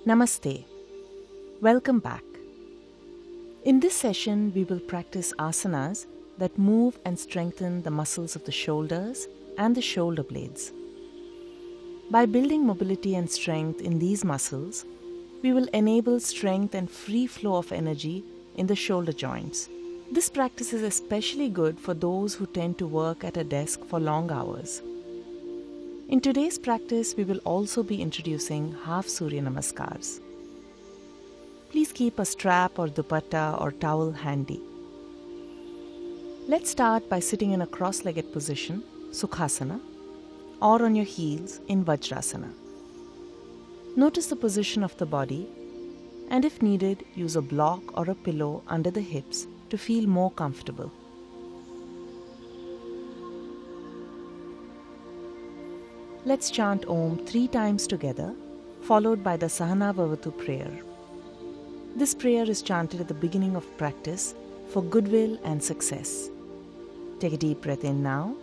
Namaste. Welcome back. In this session, we will practice asanas that move and strengthen the muscles of the shoulders and the shoulder blades. By building mobility and strength in these muscles, we will enable strength and free flow of energy in the shoulder joints. This practice is especially good for those who tend to work at a desk for long hours. In today's practice, we will also be introducing half suryanamaskars. Please keep a strap or dupatta or towel handy. Let's start by sitting in a cross-legged position, Sukhasana, or on your heels in Vajrasana. Notice the position of the body, and if needed, use a block or a pillow under the hips to feel more comfortable. Let's chant Om 3 times together, followed by the Sahana Bhavatu prayer. This prayer is chanted at the beginning of practice for goodwill and success. Take a deep breath in now.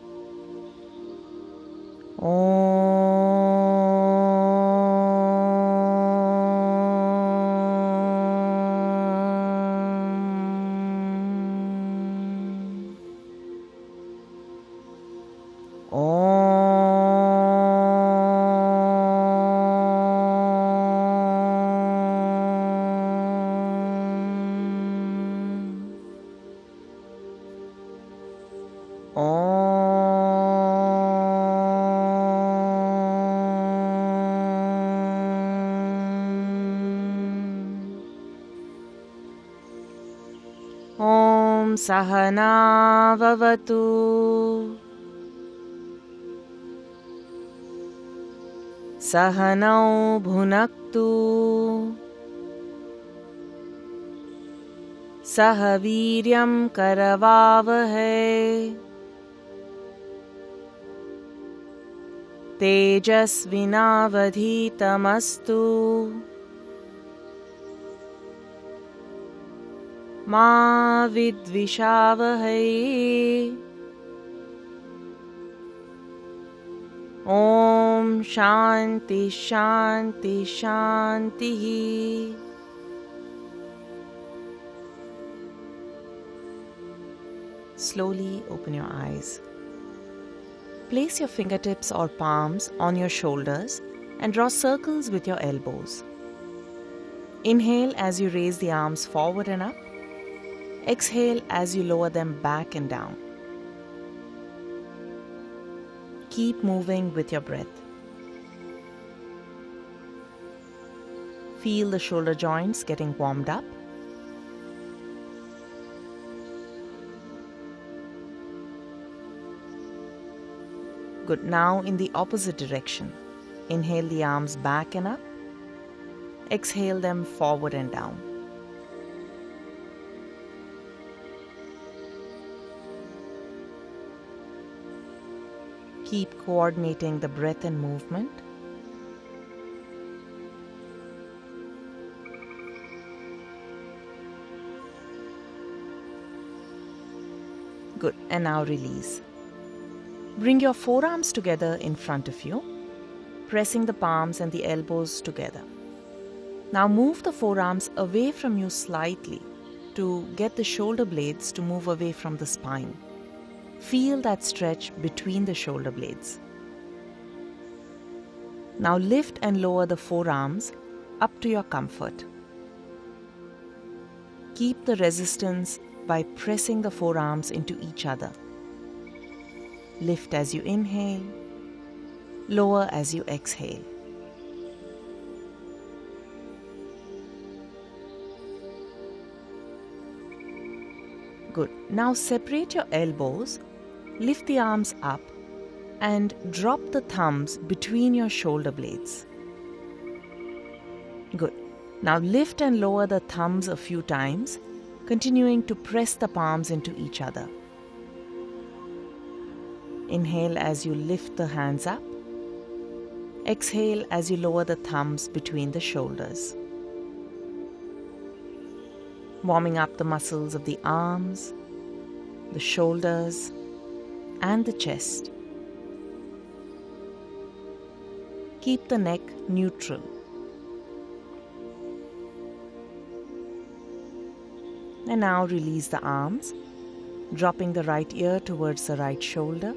Om Sahana Vavatu Sahanau Bhunaktu Sahaviryam Karavavahe Tejasvinavadhitamastu Ma vidvishavahe. Om Shanti Shanti Shanti. Slowly open your eyes. Place your fingertips or palms on your shoulders and draw circles with your elbows. Inhale as you raise the arms forward and up. Exhale as you lower them back and down. Keep moving with your breath. Feel the shoulder joints getting warmed up. Good. Now in the opposite direction. Inhale the arms back and up. Exhale them forward and down. Keep coordinating the breath and movement. Good. And now release. Bring your forearms together in front of you, pressing the palms and the elbows together. Now move the forearms away from you slightly to get the shoulder blades to move away from the spine. Feel that stretch between the shoulder blades. Now lift and lower the forearms up to your comfort. Keep the resistance by pressing the forearms into each other. Lift as you inhale, lower as you exhale. Good. Now separate your elbows, lift the arms up, and drop the thumbs between your shoulder blades. Good. Now lift and lower the thumbs a few times, continuing to press the palms into each other. Inhale as you lift the hands up. Exhale as you lower the thumbs between the shoulders. Warming up the muscles of the arms, the shoulders, and the chest. Keep the neck neutral. And now release the arms, dropping the right ear towards the right shoulder.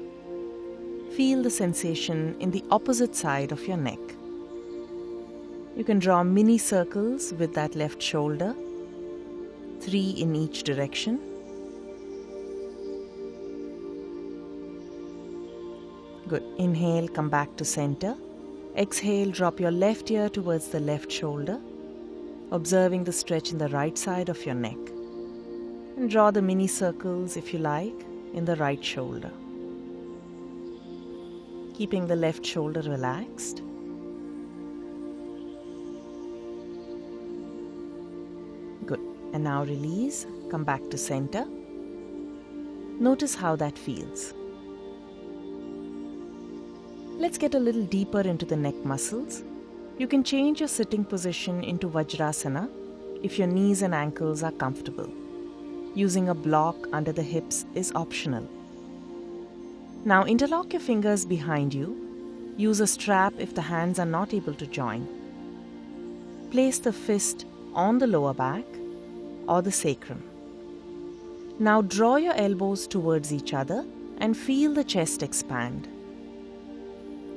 Feel the sensation in the opposite side of your neck. You can draw mini circles with that left shoulder, 3 in each direction. Good. Inhale, come back to center. Exhale, drop your left ear towards the left shoulder, observing the stretch in the right side of your neck. And draw the mini circles, if you like, in the right shoulder. Keeping the left shoulder relaxed. Good. And now release. Come back to center. Notice how that feels. Let's get a little deeper into the neck muscles. You can change your sitting position into Vajrasana if your knees and ankles are comfortable. Using a block under the hips is optional. Now interlock your fingers behind you. Use a strap if the hands are not able to join. Place the fist on the lower back or the sacrum. Now draw your elbows towards each other and feel the chest expand.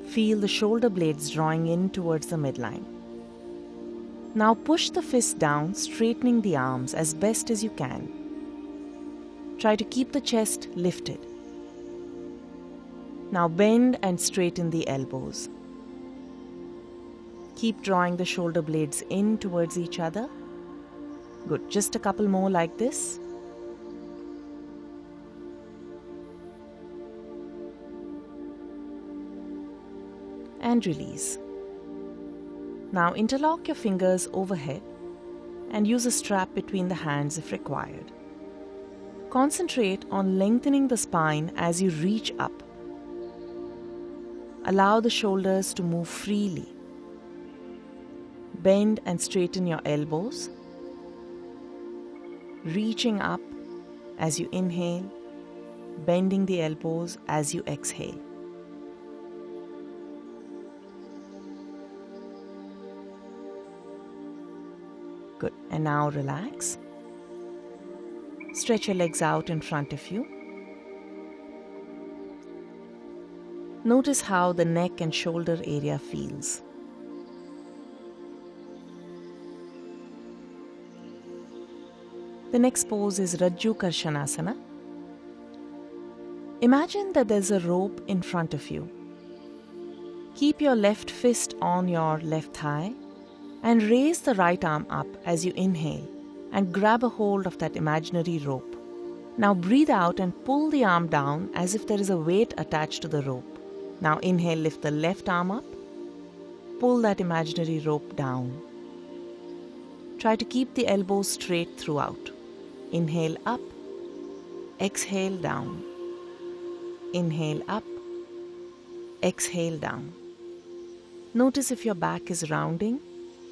Feel the shoulder blades drawing in towards the midline. Now push the fist down, straightening the arms as best as you can. Try to keep the chest lifted. Now bend and straighten the elbows. Keep drawing the shoulder blades in towards each other. Good. Just a couple more like this. And release. Now interlock your fingers overhead and use a strap between the hands if required. Concentrate on lengthening the spine as you reach up. Allow the shoulders to move freely. Bend and straighten your elbows. Reaching up as you inhale, bending the elbows as you exhale. Good. And now relax. Stretch your legs out in front of you. Notice how the neck and shoulder area feels. The next pose is Rajju Karshanasana. Imagine that there's a rope in front of you. Keep your left fist on your left thigh and raise the right arm up as you inhale and grab a hold of that imaginary rope. Now breathe out and pull the arm down as if there is a weight attached to the rope. Now inhale, lift the left arm up. Pull that imaginary rope down. Try to keep the elbows straight throughout. Inhale up. Exhale down. Inhale up. Exhale down. Notice if your back is rounding.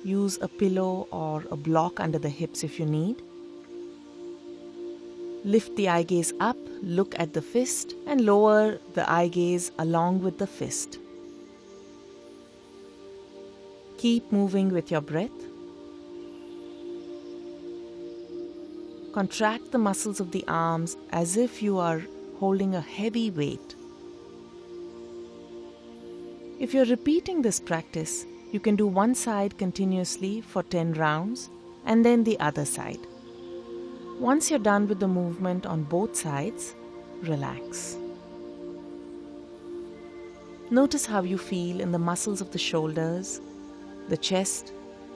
Use a pillow or a block under the hips if you need. Lift the eye gaze up, look at the fist, and lower the eye gaze along with the fist. Keep moving with your breath. Contract the muscles of the arms as if you are holding a heavy weight. If you're repeating this practice, you can do one side continuously for 10 rounds and then the other side. Once you're done with the movement on both sides, relax. Notice how you feel in the muscles of the shoulders, the chest,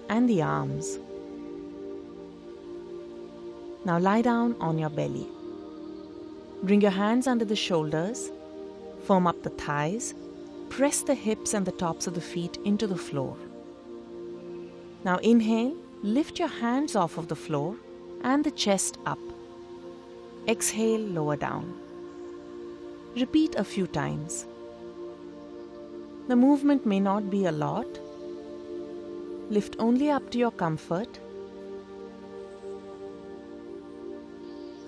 and the arms. Now lie down on your belly. Bring your hands under the shoulders, firm up the thighs, press the hips and the tops of the feet into the floor. Now inhale, lift your hands off of the floor and the chest up. Exhale, lower down. Repeat a few times. The movement may not be a lot. Lift only up to your comfort.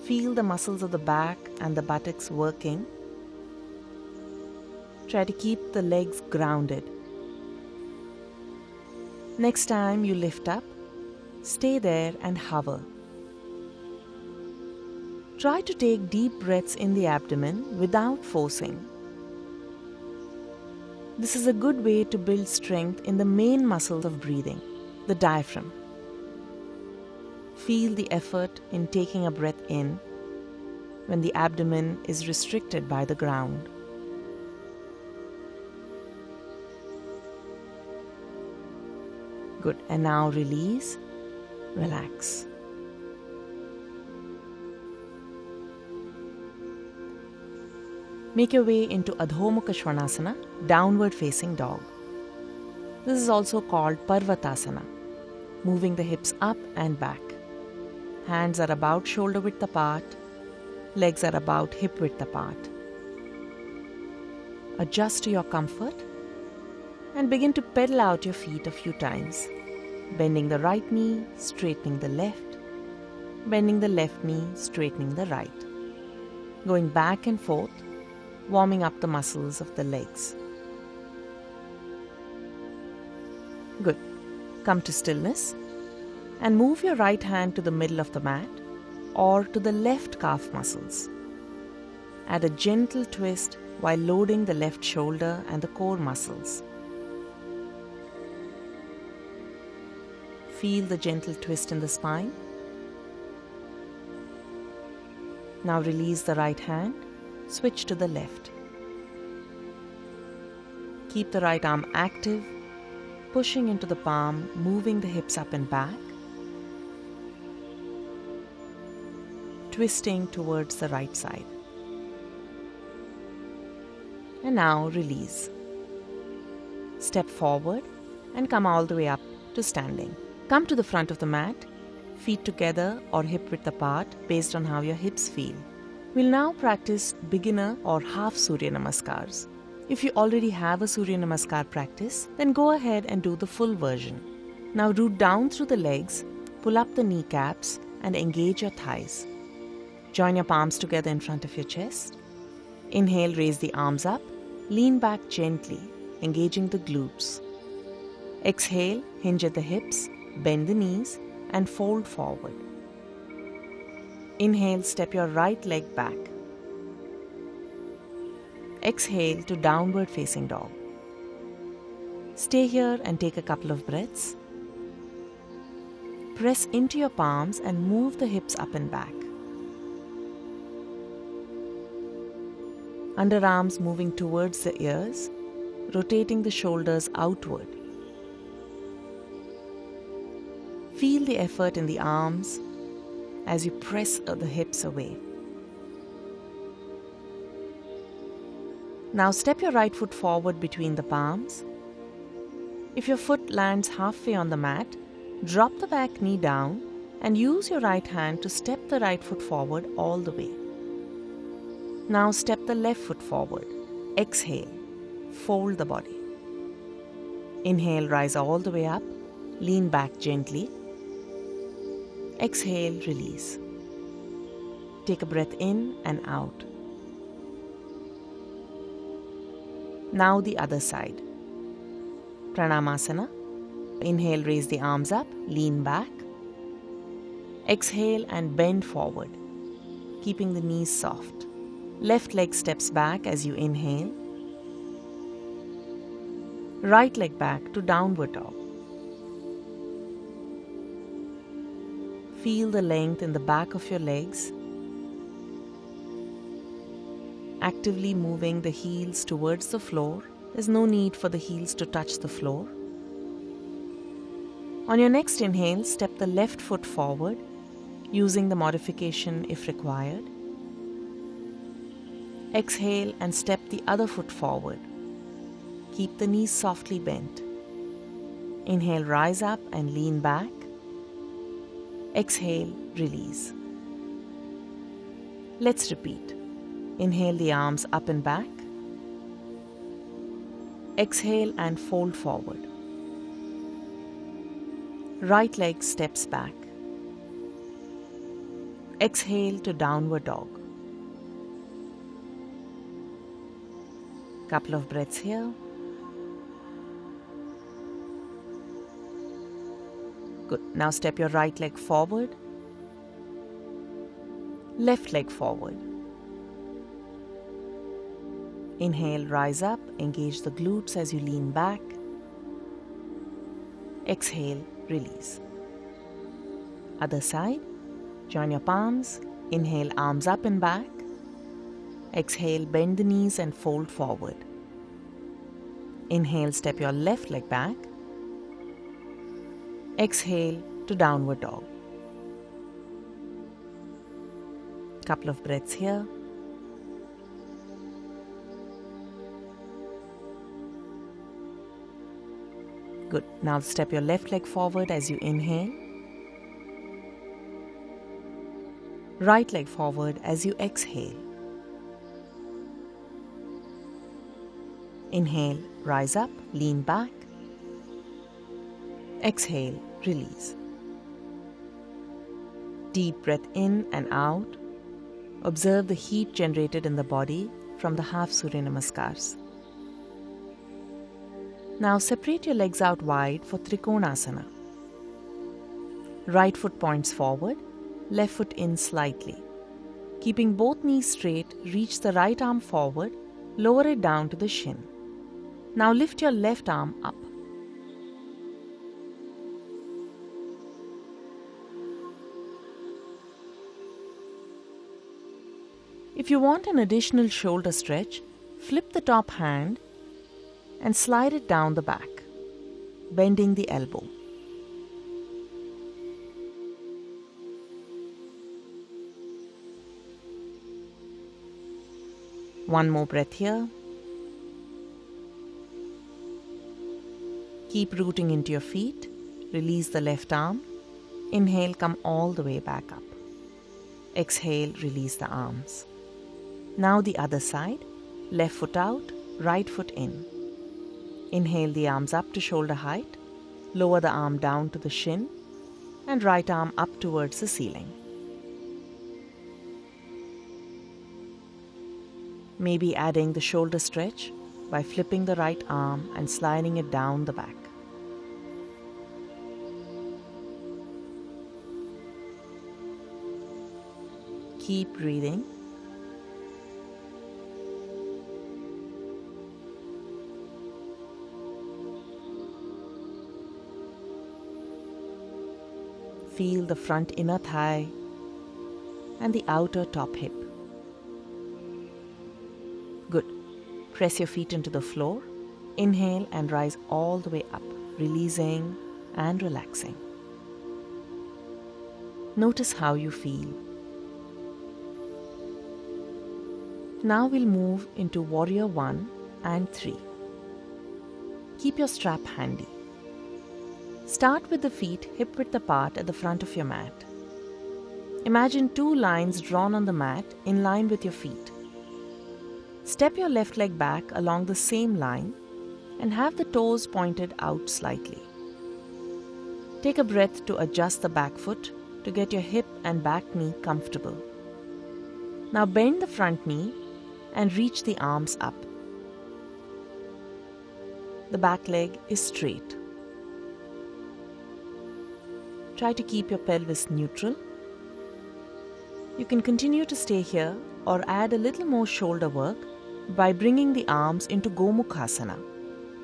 Feel the muscles of the back and the buttocks working. Try to keep the legs grounded. Next time you lift up, stay there and hover. Try to take deep breaths in the abdomen without forcing. This is a good way to build strength in the main muscle of breathing, the diaphragm. Feel the effort in taking a breath in when the abdomen is restricted by the ground. Good. And now release, relax. Make your way into Adho Mukha Svanasana, downward facing dog. This is also called Parvatasana, moving the hips up and back. Hands are about shoulder width apart, legs are about hip width apart. Adjust to your comfort and begin to pedal out your feet a few times, bending the right knee, straightening the left, bending the left knee, straightening the right. Going back and forth, warming up the muscles of the legs. Good. Come to stillness and move your right hand to the middle of the mat or to the left calf muscles. Add a gentle twist while loading the left shoulder and the core muscles. Feel the gentle twist in the spine. Now release the right hand, switch to the left. Keep the right arm active, pushing into the palm, moving the hips up and back, twisting towards the right side. And now release. Step forward and come all the way up to standing. Come to the front of the mat, feet together or hip width apart based on how your hips feel. We'll now practice beginner or half suryanamaskars. If you already have a suryanamaskar practice, then go ahead and do the full version. Now root down through the legs, pull up the kneecaps and engage your thighs. Join your palms together in front of your chest. Inhale, raise the arms up, lean back gently, engaging the glutes. Exhale, hinge at the hips, bend the knees and fold forward. Inhale, step your right leg back. Exhale to downward facing dog. Stay here and take a couple of breaths. Press into your palms and move the hips up and back. Underarms moving towards the ears, rotating the shoulders outward. Feel the effort in the arms as you press the hips away. Now step your right foot forward between the palms. If your foot lands halfway on the mat, drop the back knee down and use your right hand to step the right foot forward all the way. Now step the left foot forward. Exhale, fold the body. Inhale, rise all the way up, lean back gently. Exhale, release. Take a breath in and out. Now the other side. Pranamasana. Inhale, raise the arms up, lean back. Exhale and bend forward, keeping the knees soft. Left leg steps back as you inhale. Right leg back to downward dog. Feel the length in the back of your legs. Actively moving the heels towards the floor. There's no need for the heels to touch the floor. On your next inhale, step the left foot forward, using the modification if required. Exhale and step the other foot forward. Keep the knees softly bent. Inhale, rise up and lean back. Exhale, release. Let's repeat. Inhale the arms up and back. Exhale and fold forward. Right leg steps back. Exhale to downward dog. Couple of breaths here. Good. Now step your right leg forward. Left leg forward. Inhale, rise up, engage the glutes as you lean back. Exhale, release. Other side, join your palms. Inhale, arms up and back. Exhale, bend the knees and fold forward. Inhale, step your left leg back. Exhale to downward dog. Couple of breaths here. Good. Now step your left leg forward as you inhale. Right leg forward as you exhale. Inhale, rise up, lean back. Exhale, release. Deep breath in and out. Observe the heat generated in the body from the half suryanamaskars. Now separate your legs out wide for trikonasana. Right foot points forward, left foot in slightly. Keeping both knees straight, reach the right arm forward, lower it down to the shin. Now lift your left arm up. If you want an additional shoulder stretch, flip the top hand and slide it down the back, bending the elbow. One more breath here. Keep rooting into your feet. Release the left arm. Inhale, come all the way back up. Exhale, release the arms. Now the other side. Left foot out, right foot in. Inhale the arms up to shoulder height. Lower the arm down to the shin. And right arm up towards the ceiling. Maybe adding the shoulder stretch by flipping the right arm and sliding it down the back. Keep breathing. Feel the front inner thigh and the outer top hip. Good. Press your feet into the floor. Inhale and rise all the way up, releasing and relaxing. Notice how you feel. Now we'll move into Warrior 1 and 3. Keep your strap handy. Start with the feet hip-width apart at the front of your mat. Imagine 2 lines drawn on the mat in line with your feet. Step your left leg back along the same line and have the toes pointed out slightly. Take a breath to adjust the back foot to get your hip and back knee comfortable. Now bend the front knee and reach the arms up. The back leg is straight. Try to keep your pelvis neutral. You can continue to stay here or add a little more shoulder work by bringing the arms into Gomukhasana.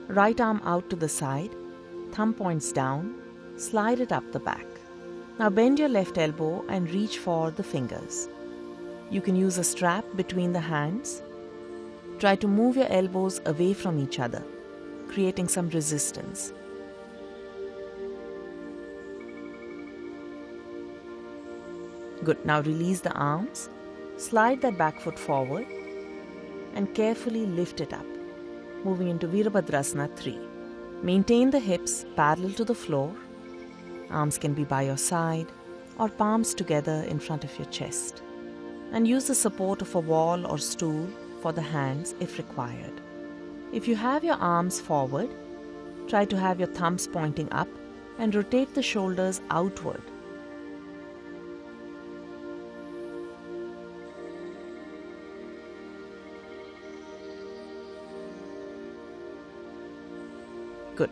Right arm out to the side, thumb points down, slide it up the back. Now bend your left elbow and reach for the fingers. You can use a strap between the hands. Try to move your elbows away from each other, creating some resistance. Good. Now release the arms, slide that back foot forward and carefully lift it up, moving into Virabhadrasana 3. Maintain the hips parallel to the floor. Arms can be by your side or palms together in front of your chest. And use the support of a wall or stool for the hands if required. If you have your arms forward, try to have your thumbs pointing up and rotate the shoulders outward. Good.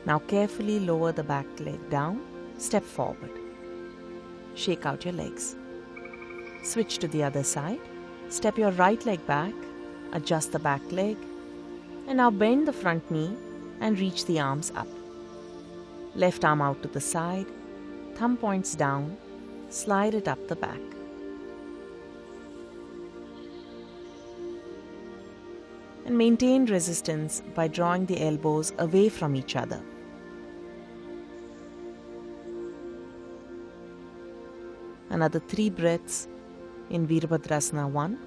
Now carefully lower the back leg down, step forward. Shake out your legs. Switch to the other side. Step your right leg back, adjust the back leg, and now bend the front knee and reach the arms up. Left arm out to the side, thumb points down, slide it up the back. And maintain resistance by drawing the elbows away from each other. Another 3 breaths in Virabhadrasana 1.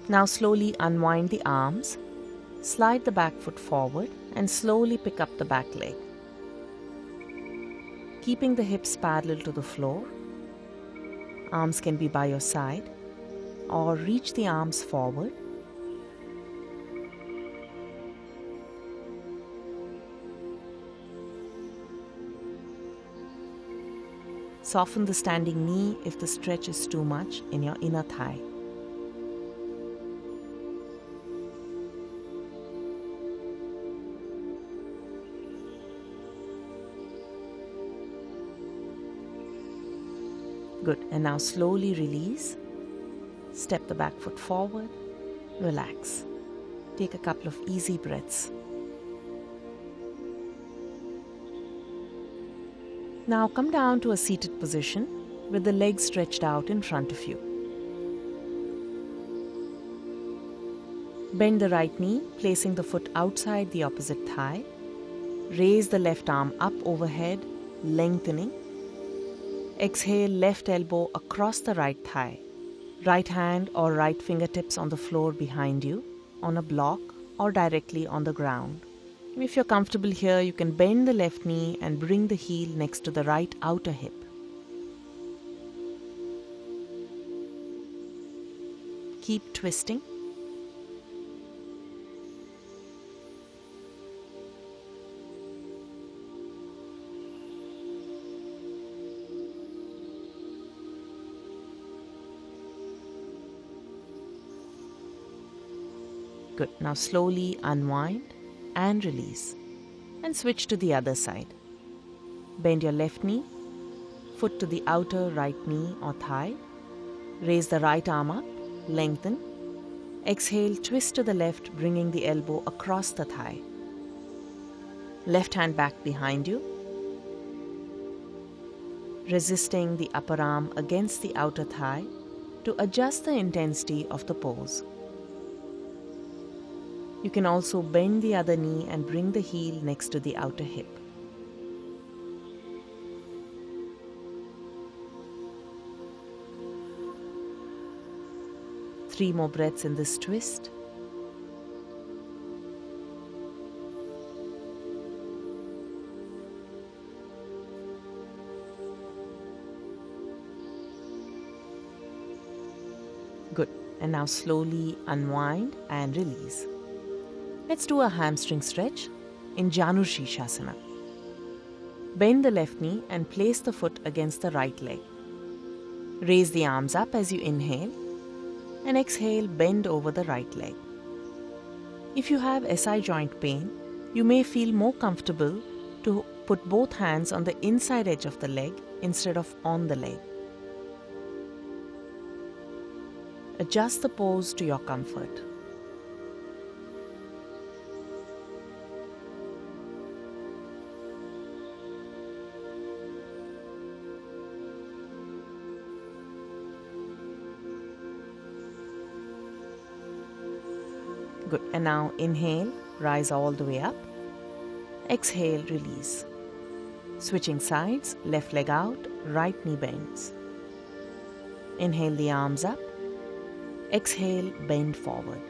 Now slowly unwind the arms, slide the back foot forward and slowly pick up the back leg. Keeping the hips parallel to the floor. Arms can be by your side or reach the arms forward. Soften the standing knee if the stretch is too much in your inner thigh. Good. And now slowly release. Step the back foot forward. Relax. Take a couple of easy breaths. Now come down to a seated position with the legs stretched out in front of you. Bend the right knee, placing the foot outside the opposite thigh. Raise the left arm up overhead, lengthening. Exhale, left elbow across the right thigh. Right hand or right fingertips on the floor behind you, on a block or directly on the ground. If you're comfortable here, you can bend the left knee and bring the heel next to the right outer hip. Keep twisting. Good. Now slowly unwind and release. And switch to the other side. Bend your left knee, foot to the outer right knee or thigh. Raise the right arm up, lengthen. Exhale, twist to the left, bringing the elbow across the thigh. Left hand back behind you. Resisting the upper arm against the outer thigh to adjust the intensity of the pose. You can also bend the other knee and bring the heel next to the outer hip. Three more breaths in this twist. Good. And now slowly unwind and release. Let's do a hamstring stretch in Janushirshasana. Bend the left knee and place the foot against the right leg. Raise the arms up as you inhale and exhale, bend over the right leg. If you have SI joint pain, you may feel more comfortable to put both hands on the inside edge of the leg instead of on the leg. Adjust the pose to your comfort. Good. And now inhale, rise all the way up. Exhale, release. Switching sides, left leg out, right knee bends. Inhale the arms up. Exhale, bend forward.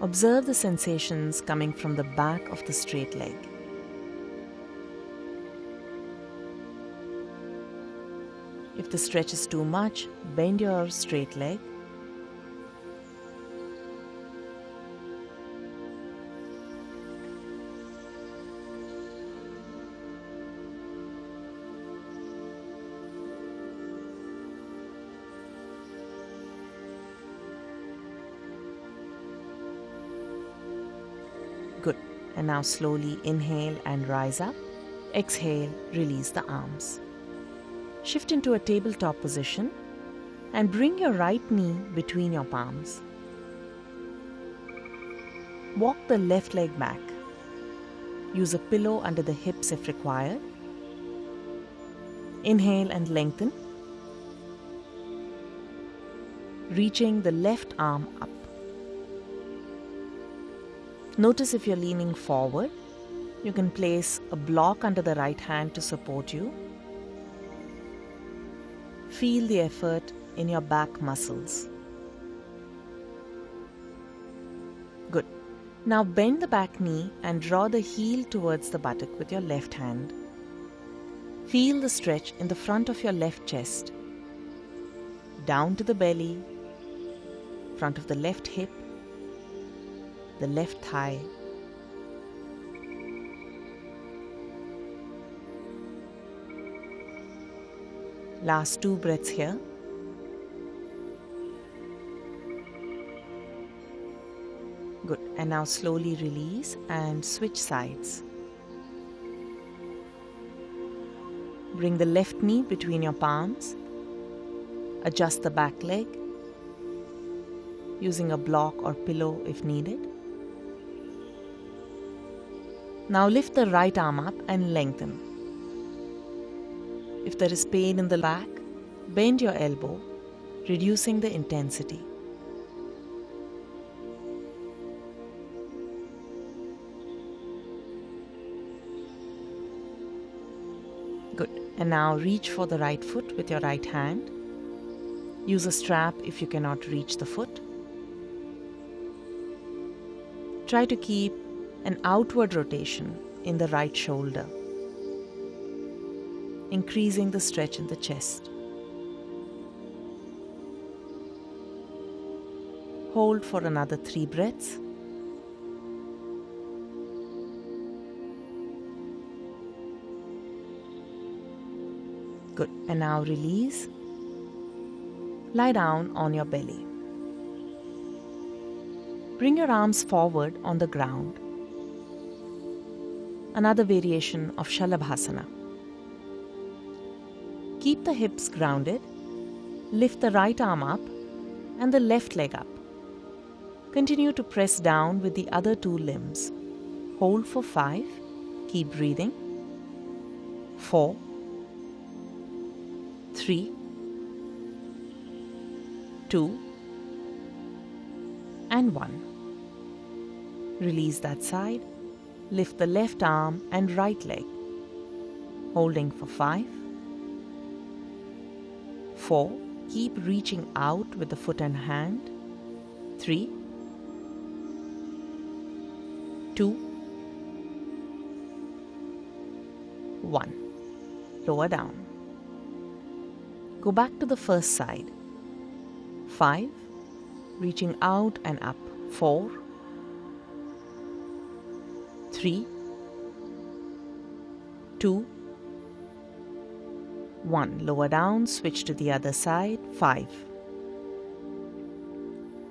Observe the sensations coming from the back of the straight leg. If the stretch is too much, bend your straight leg. Good. And now slowly inhale and rise up. Exhale, release the arms. Shift into a tabletop position and bring your right knee between your palms. Walk the left leg back. Use a pillow under the hips if required. Inhale and lengthen, reaching the left arm up. Notice if you're leaning forward, you can place a block under the right hand to support you. Feel the effort in your back muscles. Good. Now bend the back knee and draw the heel towards the buttock with your left hand. Feel the stretch in the front of your left chest, down to the belly, front of the left hip, the left thigh. Last 2 breaths here. Good. And now slowly release and switch sides. Bring the left knee between your palms. Adjust the back leg, using a block or pillow if needed. Now lift the right arm up and lengthen. If there is pain in the back, bend your elbow, reducing the intensity. Good. And now reach for the right foot with your right hand. Use a strap if you cannot reach the foot. Try to keep an outward rotation in the right shoulder, increasing the stretch in the chest. Hold for another 3 breaths. Good. And now release. Lie down on your belly. Bring your arms forward on the ground. Another variation of Shalabhasana. Keep the hips grounded. Lift the right arm up and the left leg up. Continue to press down with the other 2 limbs. Hold for 5. Keep breathing. 4, 3, 2, and 1. Release that side. Lift the left arm and right leg. Holding for 5, 4. Keep reaching out with the foot and hand. 3, 2, 1. Lower down. Go back to the first side. 5. Reaching out and up. 4, 3, 2, 1. Lower down, switch to the other side. 5,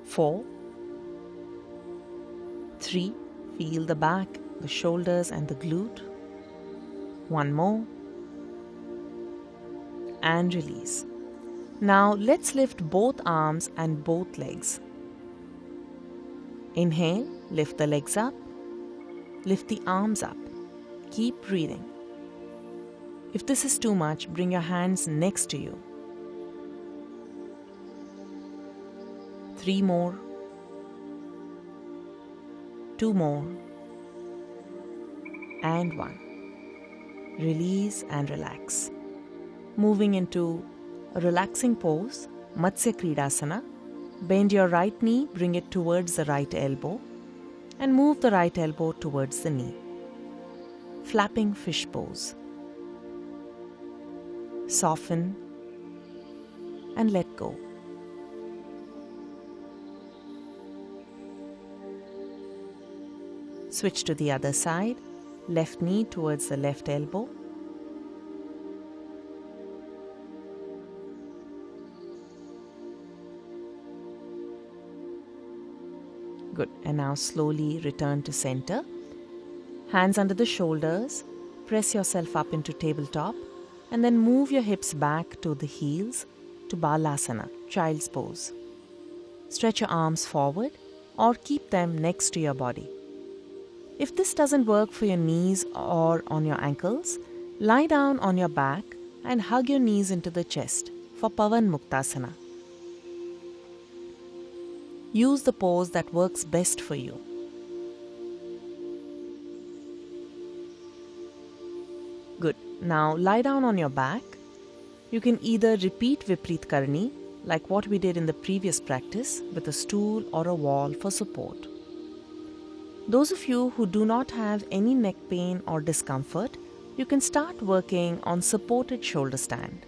4, 3. Feel the back, the shoulders and the glute. 1 more. And release. Now let's lift both arms and both legs. Inhale, lift the legs up. Lift the arms up. Keep breathing. If this is too much, bring your hands next to you. 3 more. 2 more. And 1. Release and relax. Moving into a relaxing pose, Matsya Kridasana. Bend your right knee, bring it towards the right elbow, and move the right elbow towards the knee. Flapping fish pose. Soften and let go. Switch to the other side. Left knee towards the left elbow. Good. And now slowly return to center. Hands under the shoulders, press yourself up into tabletop and then move your hips back to the heels to Balasana, child's pose. Stretch your arms forward or keep them next to your body. If this doesn't work for your knees or on your ankles, lie down on your back and hug your knees into the chest for Pavan Muktasana. Use the pose that works best for you. Good. Now lie down on your back. You can either repeat Vipreet Karni, like what we did in the previous practice, with a stool or a wall for support. Those of you who do not have any neck pain or discomfort, you can start working on supported shoulder stand.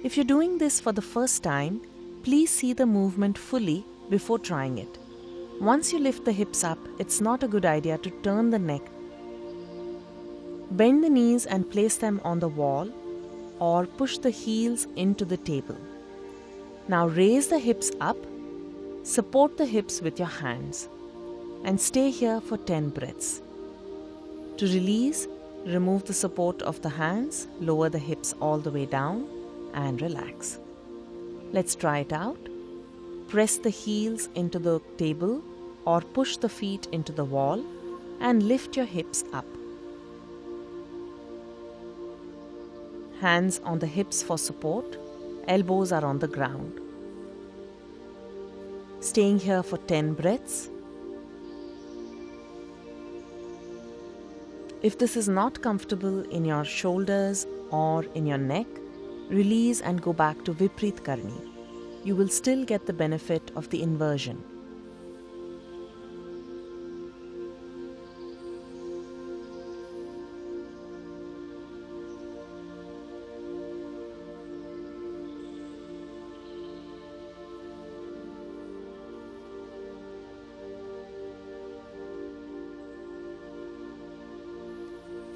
If you're doing this for the first time, please see the movement fully before trying it. Once you lift the hips up, it's not a good idea to turn the neck. Bend the knees and place them on the wall or push the heels into the table. Now raise the hips up, support the hips with your hands and stay here for 10 breaths. To release, remove the support of the hands, lower the hips all the way down and relax. Let's try it out. Press the heels into the table or push the feet into the wall and lift your hips up. Hands on the hips for support, elbows are on the ground. Staying here for 10 breaths. If this is not comfortable in your shoulders or in your neck, release and go back to Vipreet Karni. You will still get the benefit of the inversion.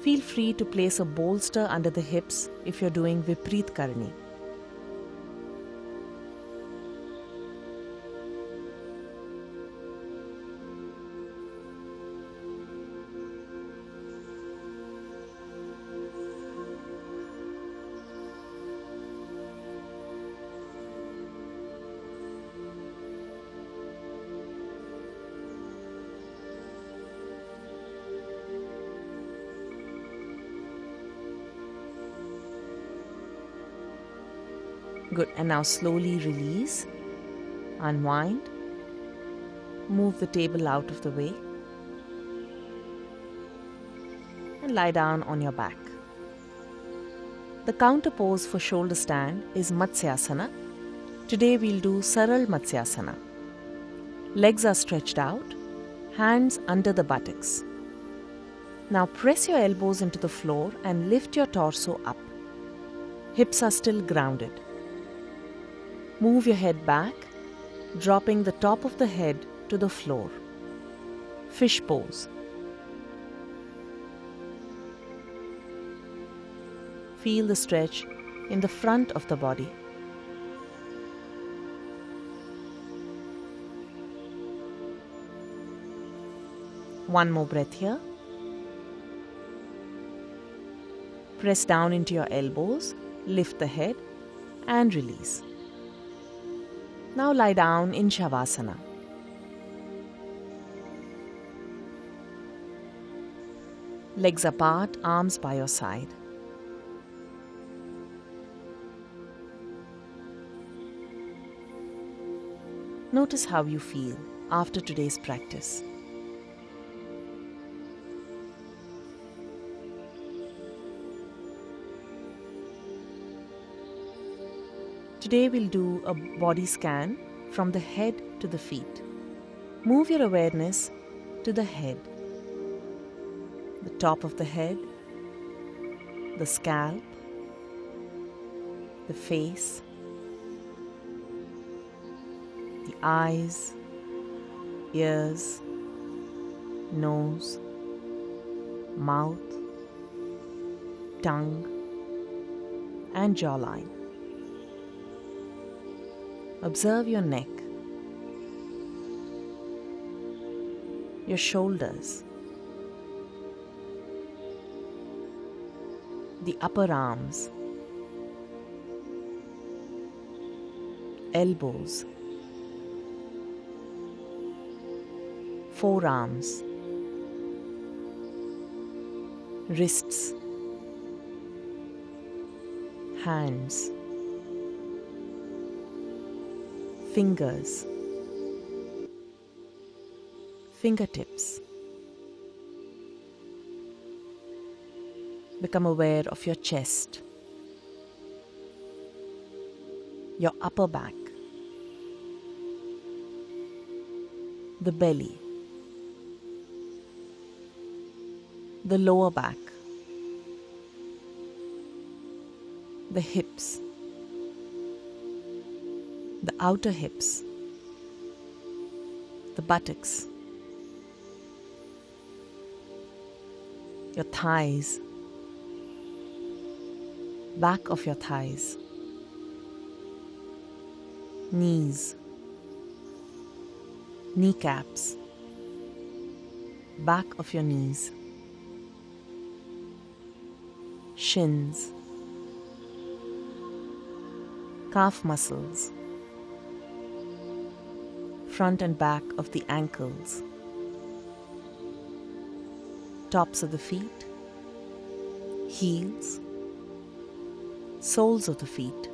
Feel free to place a bolster under the hips if you're doing Vipreet Karni. Good. And now slowly release, unwind, move the table out of the way and lie down on your back. The counter pose for shoulder stand is Matsyasana. Today we'll do Saral Matsyasana. Legs are stretched out, hands under the buttocks. Now press your elbows into the floor and lift your torso up. Hips are still grounded. Move your head back, dropping the top of the head to the floor. Fish pose. Feel the stretch in the front of the body. One more breath here. Press down into your elbows, lift the head and release. Now lie down in Shavasana. Legs apart, arms by your side. Notice how you feel after today's practice. Today we'll do a body scan from the head to the feet. Move your awareness to the head, the top of the head, the scalp, the face, the eyes, ears, nose, mouth, tongue, and jawline. Observe your neck, your shoulders, the upper arms, elbows, forearms, wrists, hands, fingers, fingertips. Become aware of your chest, your upper back, the belly, the lower back, the hips, the outer hips, the buttocks, your thighs, back of your thighs, knees, kneecaps, back of your knees, shins, calf muscles, front and back of the ankles, tops of the feet, heels, soles of the feet,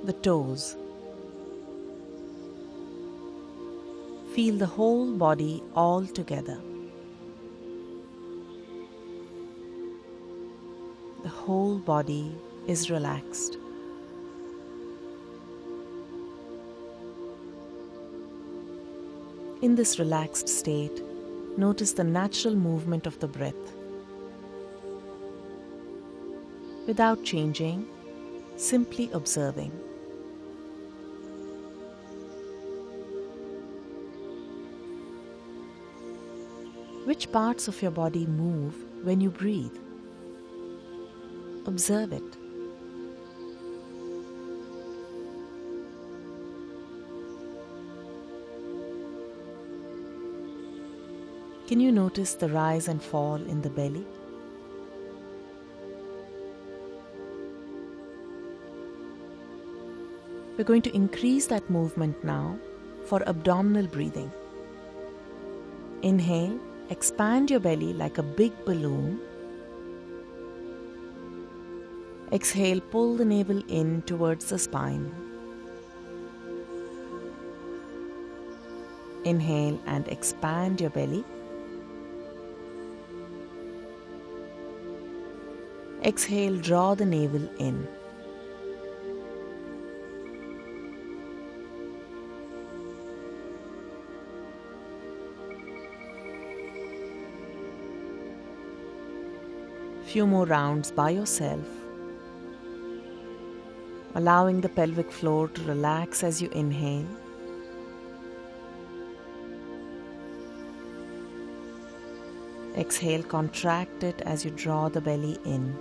the toes. Feel the whole body all together. The whole body is relaxed. In this relaxed state, notice the natural movement of the breath. Without changing, simply observing. Which parts of your body move when you breathe? Observe it. Can you notice the rise and fall in the belly? We're going to increase that movement now for abdominal breathing. Inhale, expand your belly like a big balloon. Exhale, pull the navel in towards the spine. Inhale and expand your belly. Exhale, draw the navel in. Few more rounds by yourself, allowing the pelvic floor to relax as you inhale. Exhale, contract it as you draw the belly in.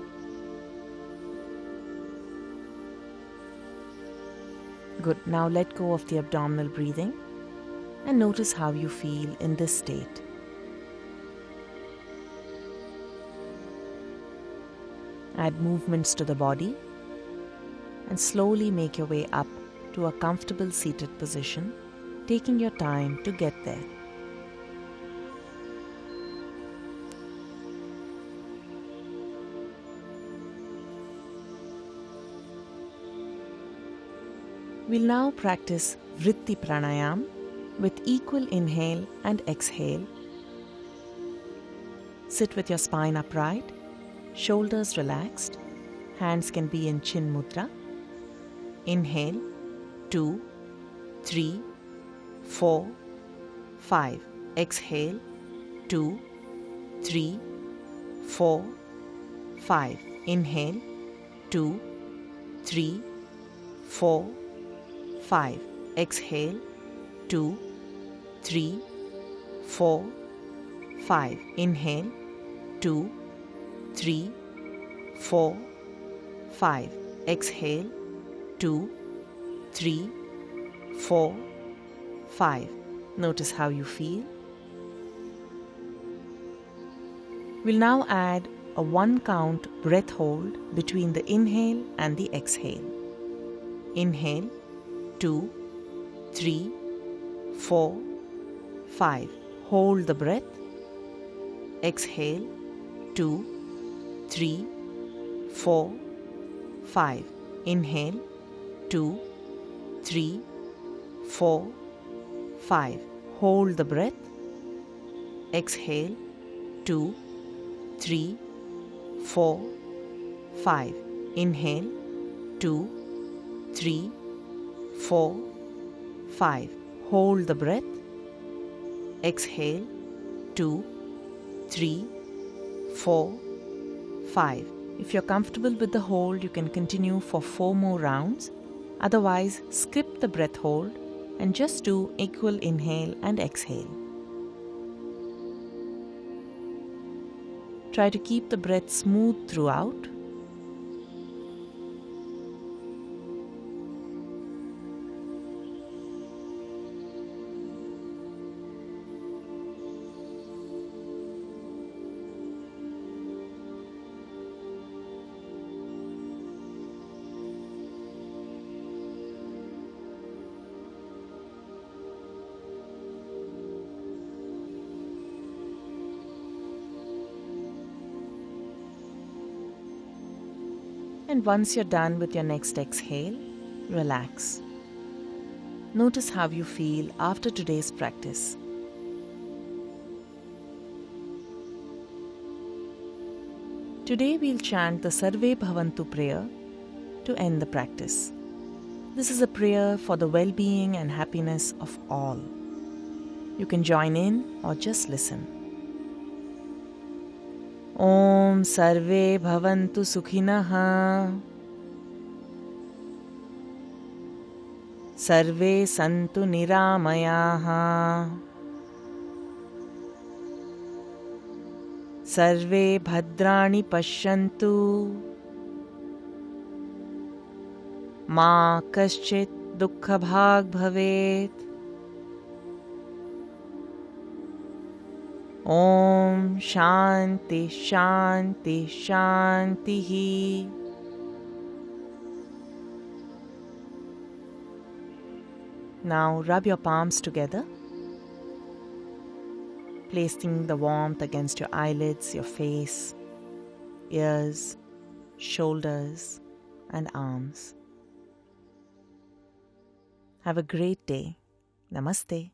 Good. Now let go of the abdominal breathing and notice how you feel in this state. Add movements to the body and slowly make your way up to a comfortable seated position, taking your time to get there. We'll now practice Vritti Pranayam with equal inhale and exhale. Sit with your spine upright, shoulders relaxed, hands can be in Chin Mudra. Inhale, 2, 3, 4, 5. Exhale, 2, 3, 4, 5. Inhale, 2, 3, 4, 5. Exhale, 2, 3, 4, 5. Inhale, 2, 3, 4, 5. Exhale, 2, 3, 4, 5. Notice how you feel. We'll now add a 1-count breath hold between the inhale and the exhale. Inhale, 2, 3, 4, 5. Hold the breath. Exhale, 2, 3, 4, 5. Inhale, 2, 3, 4, 5. Hold the breath. Exhale, 2, 3, 4, 5. Inhale, 2, 3, 4, 5. Hold the breath. Exhale, 2, 3, 4, 5. If you're comfortable with the hold, you can continue for 4 more rounds. Otherwise, skip the breath hold and just do equal inhale and exhale. Try to keep the breath smooth throughout. And once you're done with your next exhale, relax. Notice how you feel after today's practice. Today we'll chant the Sarve Bhavantu prayer to end the practice. This is a prayer for the well-being and happiness of all. You can join in or just listen. Om Sarve Bhavantu Sukhinaha Sarve Santu Niramayaha Sarve Bhadrani Pashyantu Ma Kaschit Dukkha Bhag Bhavet. Om Shanti Shanti Shanti. Now rub your palms together, placing the warmth against your eyelids, your face, ears, shoulders, and arms. Have a great day. Namaste.